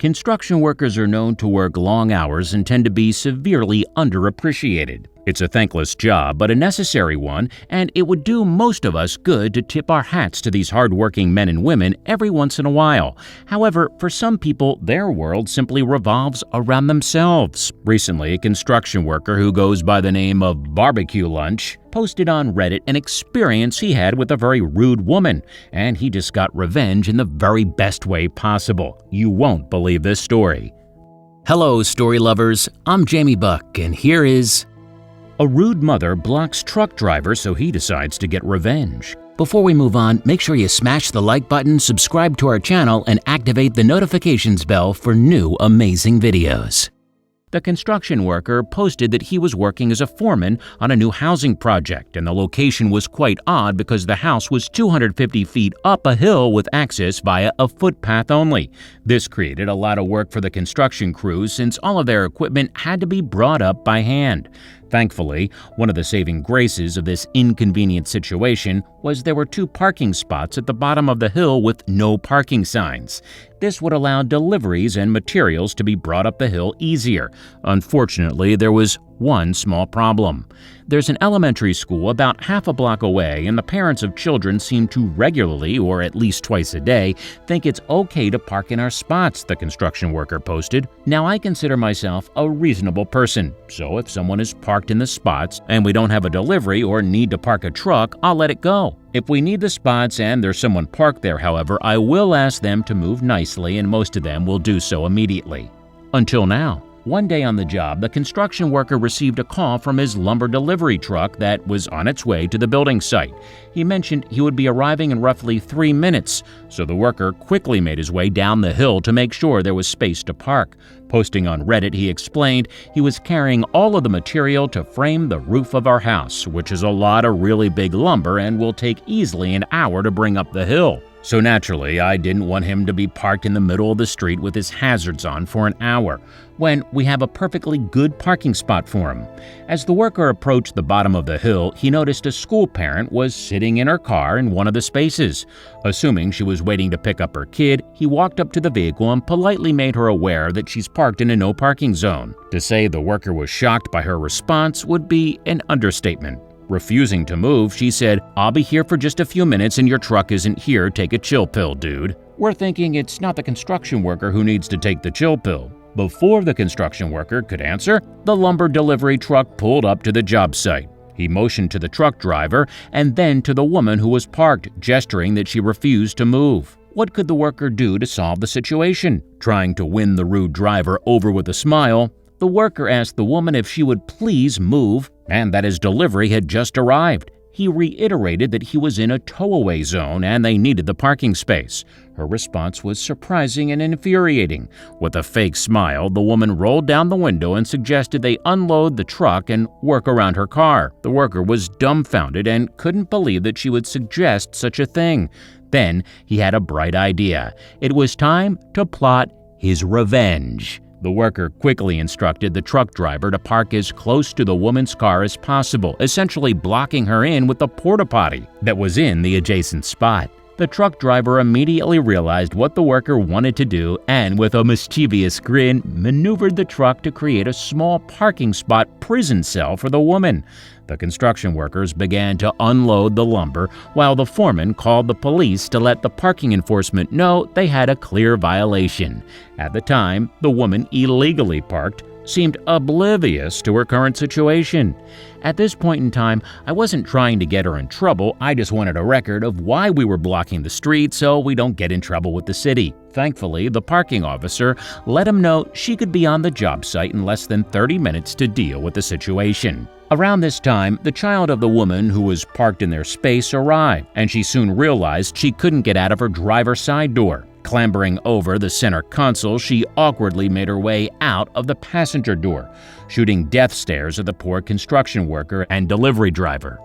Construction workers are known to work long hours and tend to be severely underappreciated. It's a thankless job, but a necessary one, and it would do most of us good to tip our hats to these hardworking men and women every once in a while. However, for some people, their world simply revolves around themselves. Recently, a construction worker who goes by the name of BBQ LUNCH posted on Reddit an experience he had with a very rude woman, and he just got revenge in the very best way possible. You won't believe this story. Hello, story lovers. I'm Jamie Buck, and here is a rude mother blocks truck driver so he decides to get revenge. Before we move on, make sure you smash the like button, subscribe to our channel, and activate the notifications bell for new amazing videos. The construction worker posted that he was working as a foreman on a new housing project, and the location was quite odd because the house was 250 feet up a hill with access via a footpath only. This created a lot of work for the construction crews since all of their equipment had to be brought up by hand. Thankfully, one of the saving graces of this inconvenient situation was there were 2 parking spots at the bottom of the hill with no parking signs. This would allow deliveries and materials to be brought up the hill easier. Unfortunately, there was one small problem. There's an elementary school about half a block away, and the parents of children seem to regularly, or at least twice a day, think it's okay to park in our spots, the construction worker posted. Now, I consider myself a reasonable person, so if someone is parked in the spots and we don't have a delivery or need to park a truck, I'll let it go. If we need the spots and there's someone parked there, however, I will ask them to move nicely, and most of them will do so immediately. Until now. One day on the job, the construction worker received a call from his lumber delivery truck that was on its way to the building site. He mentioned he would be arriving in roughly 3 minutes, so the worker quickly made his way down the hill to make sure there was space to park. Posting on Reddit, he explained he was carrying all of the material to frame the roof of our house, which is a lot of really big lumber and will take easily an hour to bring up the hill. So naturally, I didn't want him to be parked in the middle of the street with his hazards on for an hour, when we have a perfectly good parking spot for him. As the worker approached the bottom of the hill, he noticed a school parent was sitting in her car in one of the spaces. Assuming she was waiting to pick up her kid, he walked up to the vehicle and politely made her aware that she's parked in a no parking zone. To say the worker was shocked by her response would be an understatement. Refusing to move, she said, "I'll be here for just a few minutes and your truck isn't here. Take a chill pill, dude." We're thinking it's not the construction worker who needs to take the chill pill. Before the construction worker could answer, the lumber delivery truck pulled up to the job site. He motioned to the truck driver and then to the woman who was parked, gesturing that she refused to move. What could the worker do to solve the situation? Trying to win the rude driver over with a smile, the worker asked the woman if she would please move and that his delivery had just arrived. He reiterated that he was in a tow-away zone and they needed the parking space. Her response was surprising and infuriating. With a fake smile, the woman rolled down the window and suggested they unload the truck and work around her car. The worker was dumbfounded and couldn't believe that she would suggest such a thing. Then he had a bright idea. It was time to plot his revenge. The worker quickly instructed the truck driver to park as close to the woman's car as possible, essentially blocking her in with the porta potty that was in the adjacent spot. The truck driver immediately realized what the worker wanted to do and, with a mischievous grin, maneuvered the truck to create a small parking spot prison cell for the woman. The construction workers began to unload the lumber while the foreman called the police to let the parking enforcement know they had a clear violation. At the time, the woman illegally parked seemed oblivious to her current situation. At this point in time, I wasn't trying to get her in trouble, I just wanted a record of why we were blocking the street so we don't get in trouble with the city. Thankfully, the parking officer let him know she could be on the job site in less than 30 minutes to deal with the situation. Around this time, the child of the woman who was parked in their space arrived, and she soon realized she couldn't get out of her driver's side door. Clambering over the center console, she awkwardly made her way out of the passenger door, shooting death stares at the poor construction worker and delivery driver.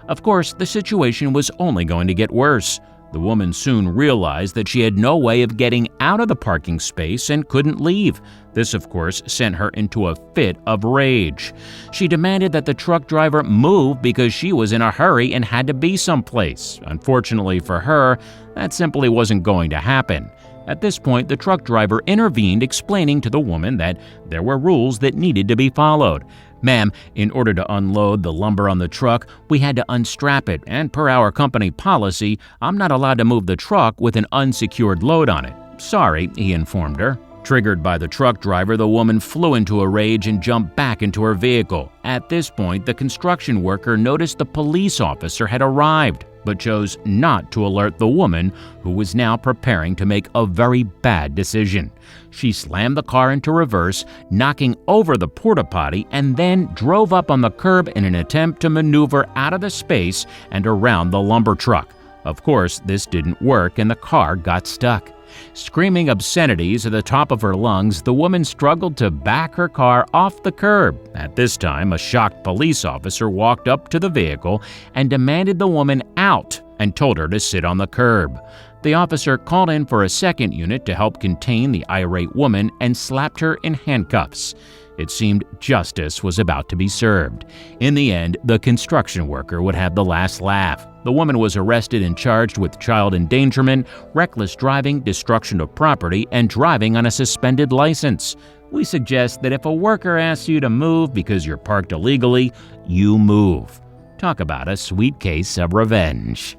Of course, the situation was only going to get worse. The woman soon realized that she had no way of getting out of the parking space and couldn't leave. This, of course, sent her into a fit of rage. She demanded that the truck driver move because she was in a hurry and had to be someplace. Unfortunately for her, that simply wasn't going to happen. At this point, the truck driver intervened, explaining to the woman that there were rules that needed to be followed. "Ma'am, in order to unload the lumber on the truck, we had to unstrap it, and per our company policy, I'm not allowed to move the truck with an unsecured load on it." "Sorry," he informed her. Triggered by the truck driver, the woman flew into a rage and jumped back into her vehicle. At this point, the construction worker noticed the police officer had arrived, but chose not to alert the woman, who was now preparing to make a very bad decision. She slammed the car into reverse, knocking over the porta potty, and then drove up on the curb in an attempt to maneuver out of the space and around the lumber truck. Of course, this didn't work and the car got stuck. Screaming obscenities at the top of her lungs, the woman struggled to back her car off the curb. At this time, a shocked police officer walked up to the vehicle and demanded the woman out and told her to sit on the curb. The officer called in for a second unit to help contain the irate woman and slapped her in handcuffs. It seemed justice was about to be served. In the end, the construction worker would have the last laugh. The woman was arrested and charged with child endangerment, reckless driving, destruction of property, and driving on a suspended license. We suggest that if a worker asks you to move because you're parked illegally, you move. Talk about a sweet case of revenge.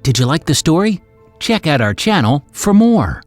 Did you like the story? Check out our channel for more.